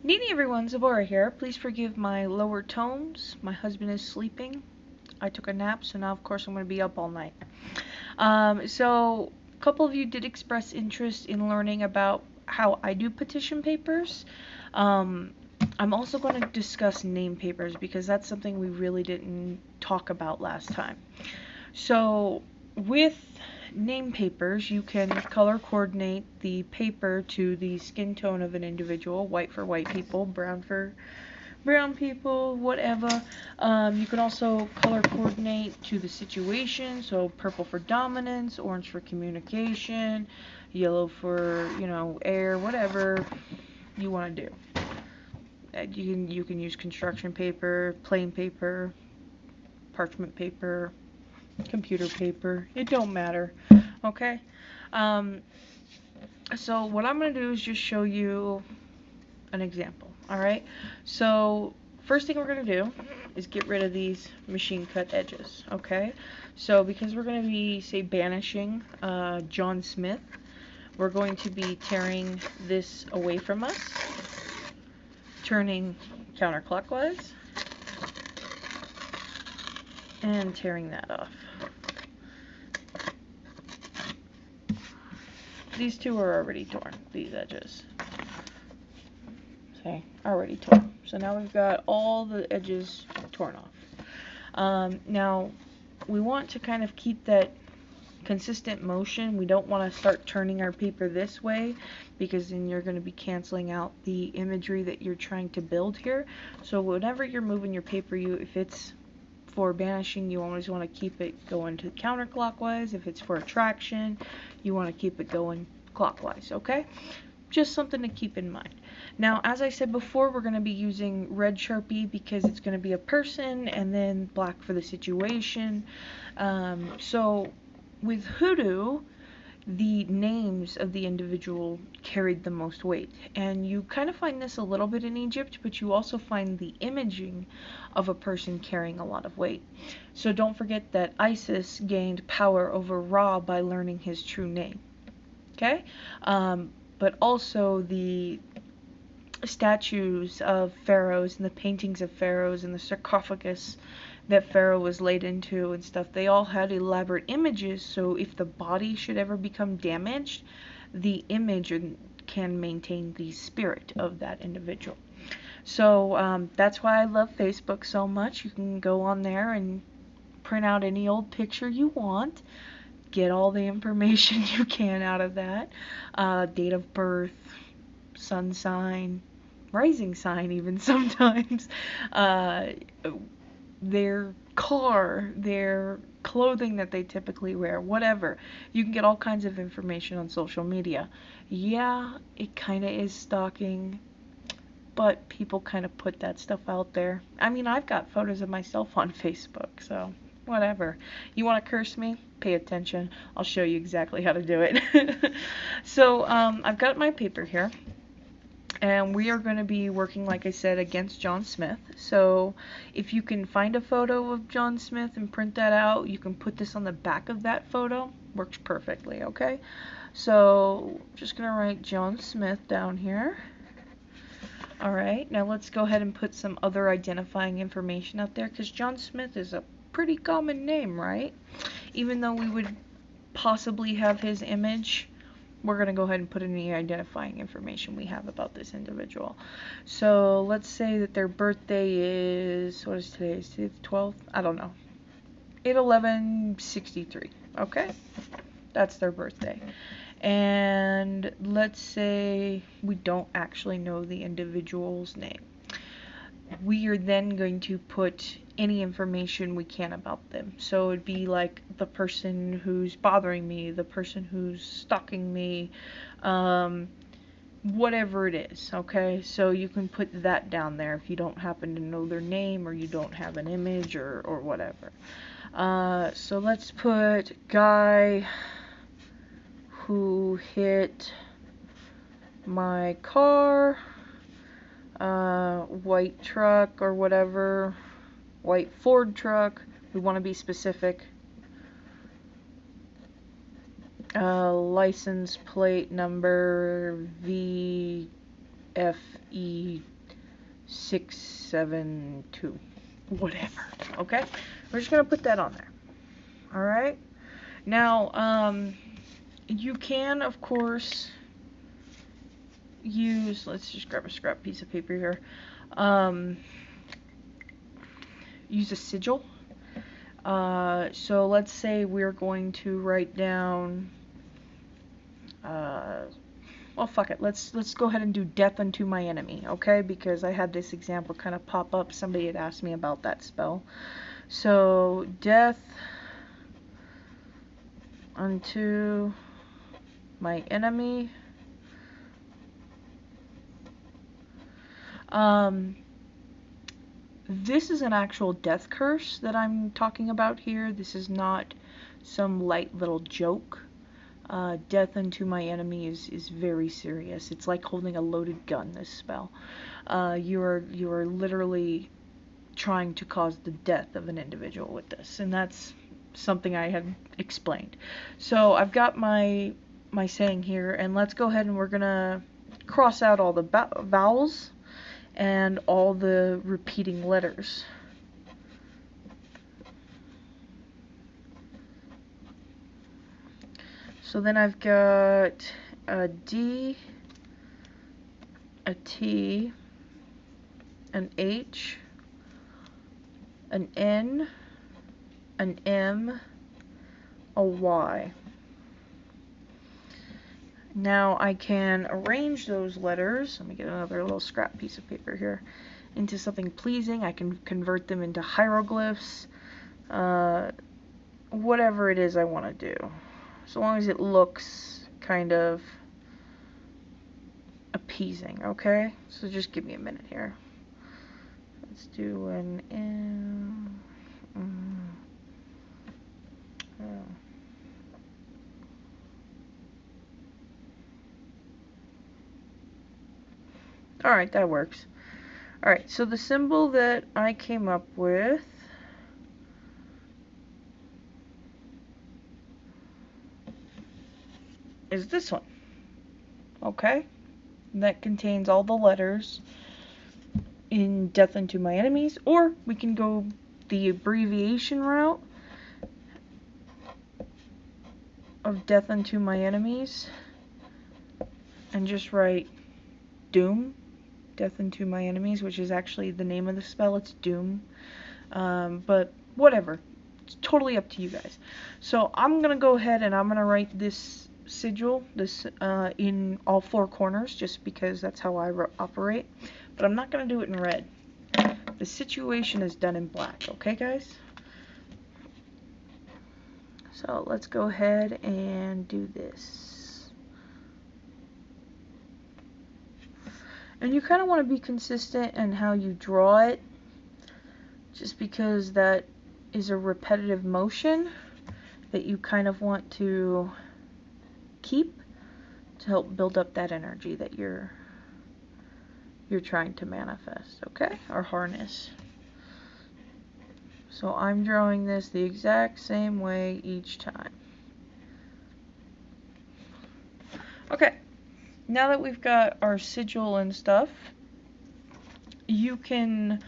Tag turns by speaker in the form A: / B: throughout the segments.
A: Needy everyone, Zabora here. Please forgive my lower tones. My husband is sleeping. I took a nap, so now of course I'm going to be up all night. So a couple of you did express interest in learning about how I do petition papers. I'm also going to discuss name papers because that's something we really didn't talk about last time. So with name papers, you can color coordinate the paper to the skin tone of an individual, white for white people, brown for brown people, whatever. You can also color coordinate to the situation, so purple for dominance, orange for communication, yellow for, air, whatever you want to do. You can use construction paper, plain paper, parchment paper, computer paper, it don't matter, okay? So what I'm going to do is just show you an example, alright? So first thing we're going to do is get rid of these machine cut edges, okay? So because we're going to be, say, banishing John Smith, we're going to be tearing this away from us, turning counterclockwise, and tearing that off. These two are already torn, these edges. Okay, already torn. So now we've got all the edges torn off. Now, we want to kind of keep that consistent motion. We don't want to start turning our paper this way because then you're going to be canceling out the imagery that you're trying to build here. So whenever you're moving your paper, if it's for banishing, you always want to keep it going to counterclockwise. If it's for attraction, you want to keep it going clockwise, okay? Just something to keep in mind. Now, as I said before, we're going to be using red Sharpie because it's going to be a person, and then black for the situation. So with Hoodoo, the names of the individual carried the most weight, and you kind of find this a little bit in Egypt, but you also find the imaging of a person carrying a lot of weight. So don't forget that Isis gained power over Ra by learning his true name, okay? But also the statues of pharaohs and the paintings of pharaohs and the sarcophagus that Pharaoh was laid into and stuff, they all had elaborate images, so if the body should ever become damaged, the image can maintain the spirit of that individual. So that's why I love Facebook so much. You can go on there and print out any old picture you want, get all the information you can out of that, date of birth, sun sign, rising sign even sometimes, their car, their clothing that they typically wear, whatever. You can get all kinds of information on social media. Yeah, it kind of is stalking, but people kind of put that stuff out there. I mean, I've got photos of myself on Facebook, so whatever. You want to curse me? Pay attention. I'll show you exactly how to do it. So I've got my paper here, and we are going to be working, like I said, against John Smith. So if you can find a photo of John Smith and print that out, you can put this on the back of that photo. Works perfectly, okay? So I'm just going to write John Smith down here. Alright, now let's go ahead and put some other identifying information out there, because John Smith is a pretty common name, right? Even though we would possibly have his image, we're going to go ahead and put any identifying information we have about this individual. So let's say that their birthday is, what is today? Is today the 12th? I don't know. 8/11/63. Okay? That's their birthday. And let's say we don't actually know the individual's name. We are then going to put any information we can about them. So it'd be like the person who's bothering me, the person who's stalking me, whatever it is, okay? So you can put that down there if you don't happen to know their name or you don't have an image or whatever. So let's put guy who hit my car, white truck or whatever, white Ford truck. We want to be specific. License plate number VFE 672. Whatever. Okay? We're just going to put that on there. Alright? Now, you can, of course, use, let's just grab a scrap piece of paper here, use a sigil. So let's say we're going to write down, well, fuck it, let's go ahead and do death unto my enemy, okay, because I had this example kind of pop up. Somebody had asked me about that spell. So, death unto my enemy. This is an actual death curse that I'm talking about here. This is not some light little joke. Death unto my enemy is very serious. It's like holding a loaded gun, this spell. You are literally trying to cause the death of an individual with this, and that's something I had explained. So I've got my saying here, and let's go ahead and we're gonna cross out all the vowels and all the repeating letters. So then I've got a D, a T, an H, an N, an M, a Y. Now I can arrange those letters, let me get another little scrap piece of paper here, into something pleasing. I can convert them into hieroglyphs, whatever it is I want to do. So long as it looks kind of appeasing, okay? So just give me a minute here. Let's do an M. Alright, that works. Alright, so the symbol that I came up with is this one. Okay? That contains all the letters in Death Unto My Enemies, or we can go the abbreviation route of Death Unto My Enemies and just write Doom. Death Unto My Enemies, which is actually the name of the spell. It's Doom. But whatever. It's totally up to you guys. So I'm going to go ahead and I'm going to write this sigil in all four corners, just because that's how I operate. But I'm not going to do it in red. The situation is done in black. Okay, guys? So let's go ahead and do this. And you kind of want to be consistent in how you draw it, just because that is a repetitive motion that you kind of want to keep to help build up that energy that you're trying to manifest, okay? Or harness. So I'm drawing this the exact same way each time. Okay. Now that we've got our sigil and stuff, you can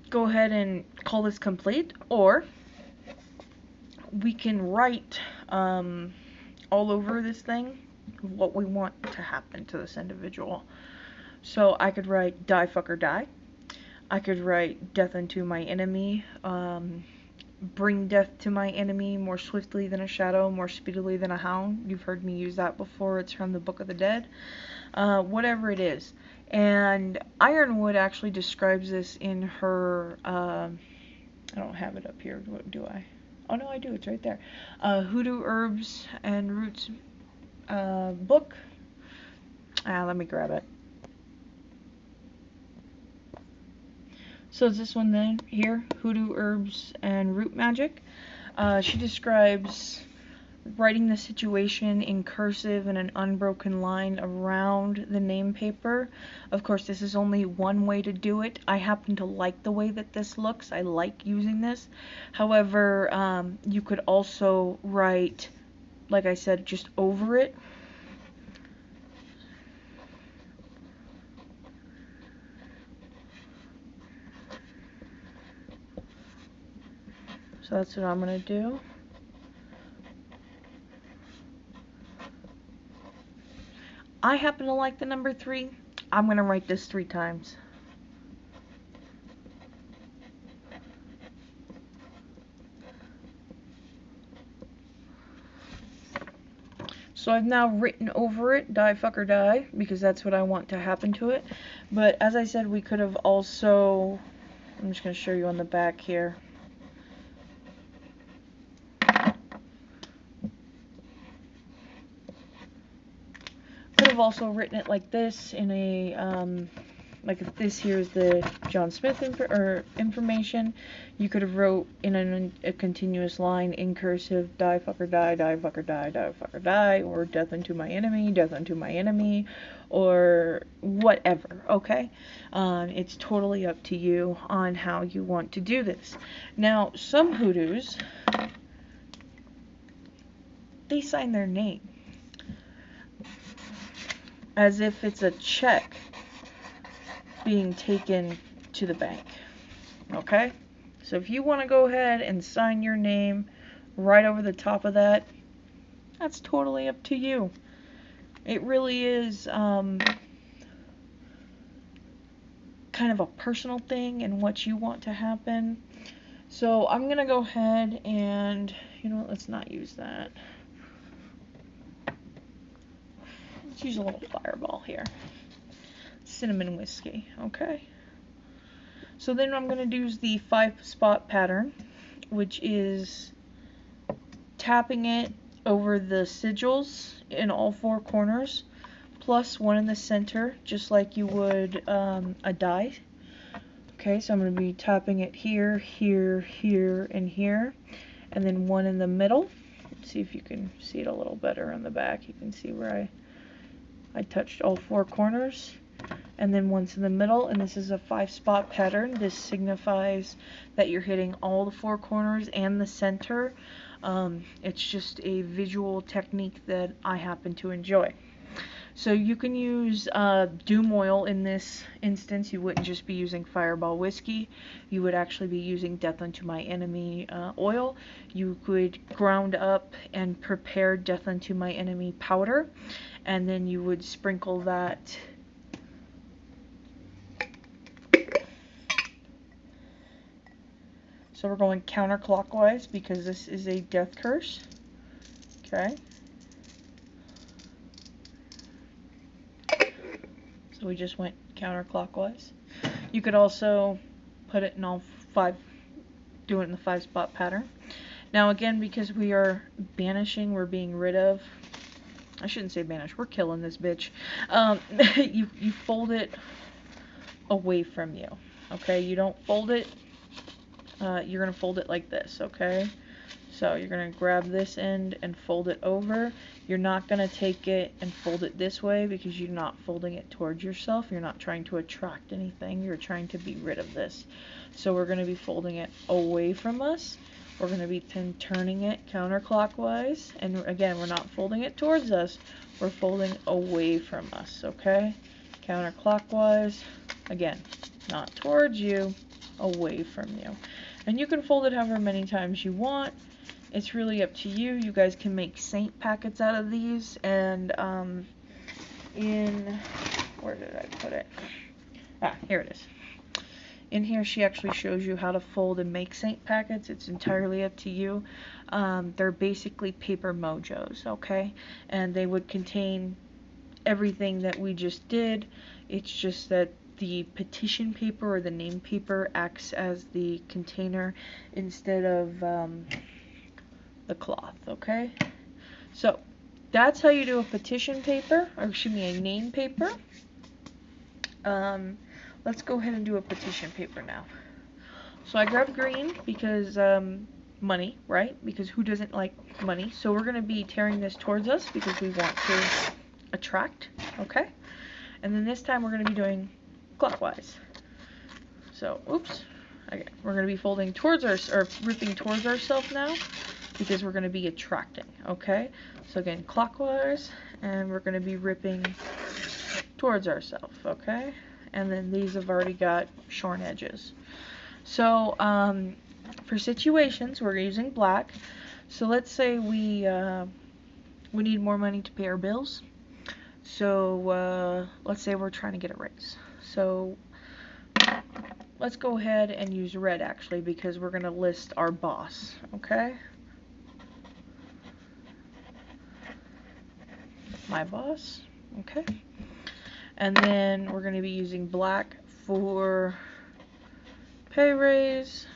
A: go ahead and call this complete, or we can write all over this thing what we want to happen to this individual. So I could write die fucker die. I could write death unto my enemy, bring death to my enemy more swiftly than a shadow, more speedily than a hound. You've heard me use that before. It's from the Book of the Dead. Whatever it is. And Ironwood actually describes this in her, I don't have it up here, do I? Oh no, I do, it's right there. Hoodoo Herbs and Roots book. Let me grab it. So it's this one then, here, Hoodoo Herbs and Root Magic. She describes writing the situation in cursive in an unbroken line around the name paper. Of course, this is only one way to do it. I happen to like the way that this looks. I like using this. However, you could also write, like I said, just over it. So that's what I'm going to do. I happen to like the number 3. I'm going to write this 3 times. So I've now written over it, die fucker die, because that's what I want to happen to it. But as I said, we could have also, I'm just going to show you on the back here. Could have also written it like this in a, like if this here is the John Smith information, you could have wrote in a continuous line in cursive, die fucker die, die fucker die, die fucker die, or death unto my enemy, or whatever, okay? It's totally up to you on how you want to do this. Now, some hoodoos, they sign their name as if it's a check being taken to the bank. Okay? So if you want to go ahead and sign your name right over the top of that, that's totally up to you. It really is kind of a personal thing and what you want to happen. So I'm going to go ahead and, you know what, let's not use that. Let's use a little fireball here. Cinnamon whiskey, okay? So then I'm going to use the 5-spot pattern, which is tapping it over the sigils in all 4 corners, plus 1 in the center, just like you would a die. Okay, so I'm going to be tapping it here, here, here, and here, and then 1 in the middle. Let's see if you can see it a little better on the back. You can see where I touched all 4 corners, and then once in the middle, and this is a 5-spot pattern. This signifies that you're hitting all the 4 corners and the center. It's just a visual technique that I happen to enjoy. So you can use Doom Oil in this instance. You wouldn't just be using Fireball Whiskey. You would actually be using Death Unto My Enemy oil. You could ground up and prepare Death Unto My Enemy powder, and then you would sprinkle that So we're going counterclockwise because this is a death curse. Okay. So we just went counterclockwise. You could also put it in all 5, do it in the 5-spot pattern. Now again, because we are banishing, we're being rid of, I shouldn't say banish, we're killing this bitch. You fold it away from you. Okay, you don't fold it, you're going to fold it like this, okay? So you're going to grab this end and fold it over. You're not going to take it and fold it this way because you're not folding it towards yourself. You're not trying to attract anything. You're trying to be rid of this. So we're going to be folding it away from us. We're going to be turning it counterclockwise. And again, we're not folding it towards us. We're folding away from us, okay? Counterclockwise. Again, not towards you, away from you. And you can fold it however many times you want. It's really up to you. You guys can make saint packets out of these. And where did I put it? Ah, here it is. In here she actually shows you how to fold and make saint packets. It's entirely up to you. They're basically paper mojos, okay? And they would contain everything that we just did. It's just that the petition paper or the name paper acts as the container instead of the cloth, okay? So that's how you do a petition paper, or excuse me, a name paper. Let's go ahead and do a petition paper now. So I grabbed green because money, right? Because who doesn't like money? So we're going to be tearing this towards us because we want to attract, okay? And then this time we're going to be doing clockwise. So, oops. Okay, we're going to be folding towards our, or ripping towards ourselves now because we're going to be attracting, okay? So again, clockwise, and we're going to be ripping towards ourselves, okay? And then these have already got shorn edges. So, For situations, we're using black. So let's say we need more money to pay our bills. So let's say we're trying to get a raise. So let's go ahead and use red actually, because we're going to list our boss, okay? My boss, okay? And then we're going to be using black for pay raise,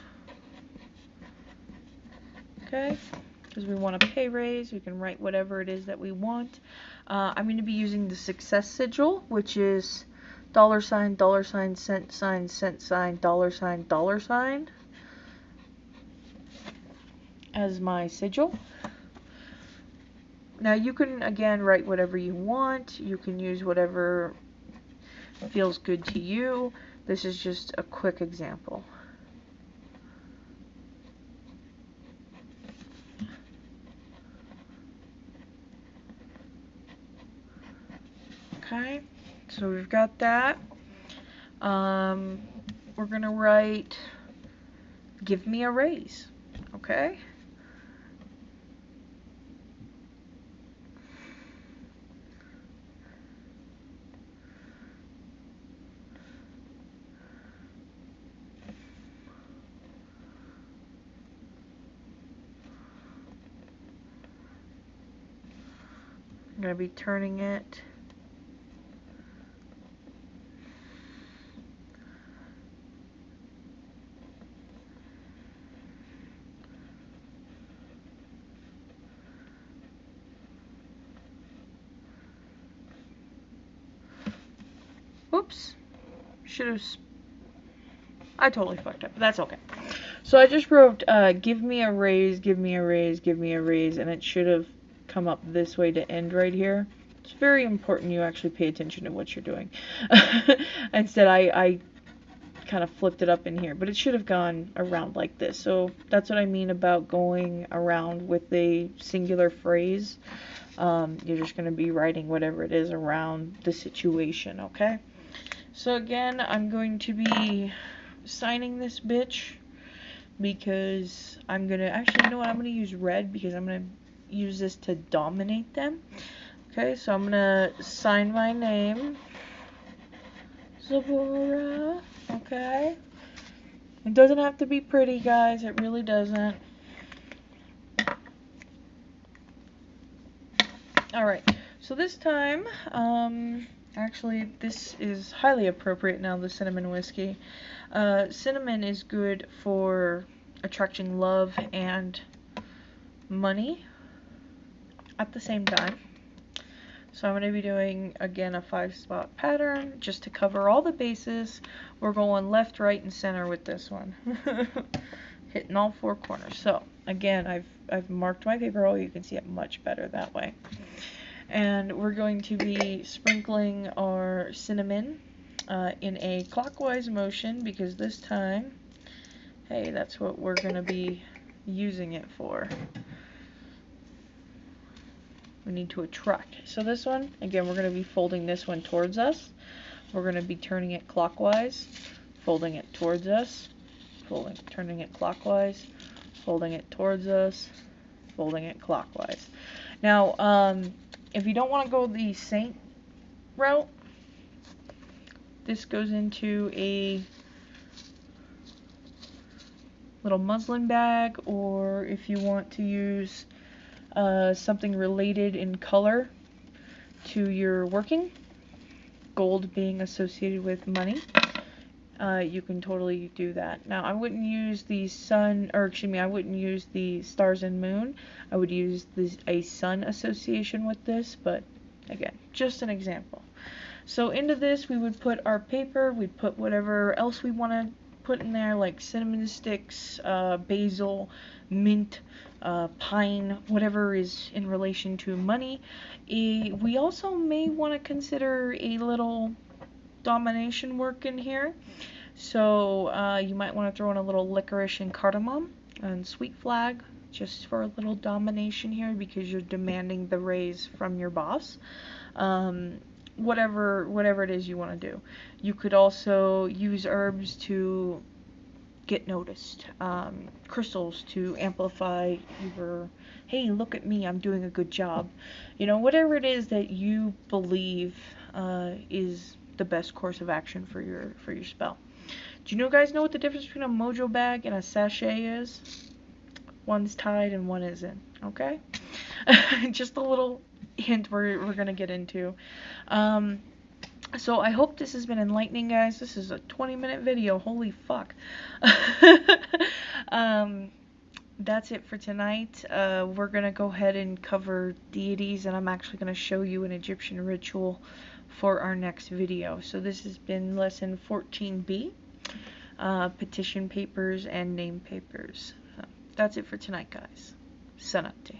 A: okay? Because we want a pay raise, we can write whatever it is that we want. I'm going to be using the success sigil, which is $, $, cent sign, $, $, as my sigil. Now you can again write whatever you want. You can use whatever feels good to you. This is just a quick example. Okay, so we've got that. We're gonna write, give me a raise, okay? I'm gonna be turning it oops, I totally fucked up, but that's okay. So I just wrote, give me a raise, give me a raise, give me a raise, and it should have come up this way to end right here. It's very important you actually pay attention to what you're doing. Instead, I kind of flipped it up in here, but it should have gone around like this. So that's what I mean about going around with a singular phrase. You're just going to be writing whatever it is around the situation, okay? So again, I'm going to be signing this bitch because I'm going to, actually, you know what, I'm going to use red because I'm going to use this to dominate them. Okay, so I'm going to sign my name, Zabora, okay? It doesn't have to be pretty, guys, it really doesn't. Alright, so this time, actually, this is highly appropriate now, the cinnamon whiskey. Cinnamon is good for attracting love and money at the same time. So I'm going to be doing, again, a 5-spot pattern just to cover all the bases. We're going left, right, and center with this one. Hitting all 4 corners. So, again, I've marked my paper roll. You can see it much better that way. And we're going to be sprinkling our cinnamon in a clockwise motion because this time, hey, that's what we're going to be using it for. We need to attract. So this one, again, we're going to be folding this one towards us. We're going to be turning it clockwise, folding it towards us, turning it clockwise, folding it towards us, folding it clockwise. Now, if you don't want to go the saint route, this goes into a little muslin bag, or if you want to use something related in color to your working, gold being associated with money, you can totally do that. Now, I wouldn't use the sun, or excuse me, I wouldn't use the stars and moon. I would use a sun association with this, but again, just an example. So into this, we would put our paper, we'd put whatever else we want to put in there, like cinnamon sticks, basil, mint, pine, whatever is in relation to money. We also may want to consider a little domination work in here. So you might want to throw in a little licorice and cardamom and sweet flag just for a little domination here because you're demanding the raise from your boss. Whatever it is you want to do. You could also use herbs to get noticed. Crystals to amplify your, hey, look at me, I'm doing a good job. You know, whatever it is that you believe is the best course of action for your spell. Do you guys know what the difference between a mojo bag and a sachet is? One's tied and one isn't. Okay? Just a little hint we're gonna get into. So I hope this has been enlightening, guys. This is a 20-minute video. Holy fuck. That's it for tonight. We're gonna go ahead and cover deities, and I'm actually gonna show you an Egyptian ritual for our next video. So this has been lesson 14B, petition papers and name papers. So that's it for tonight, guys. Sanate.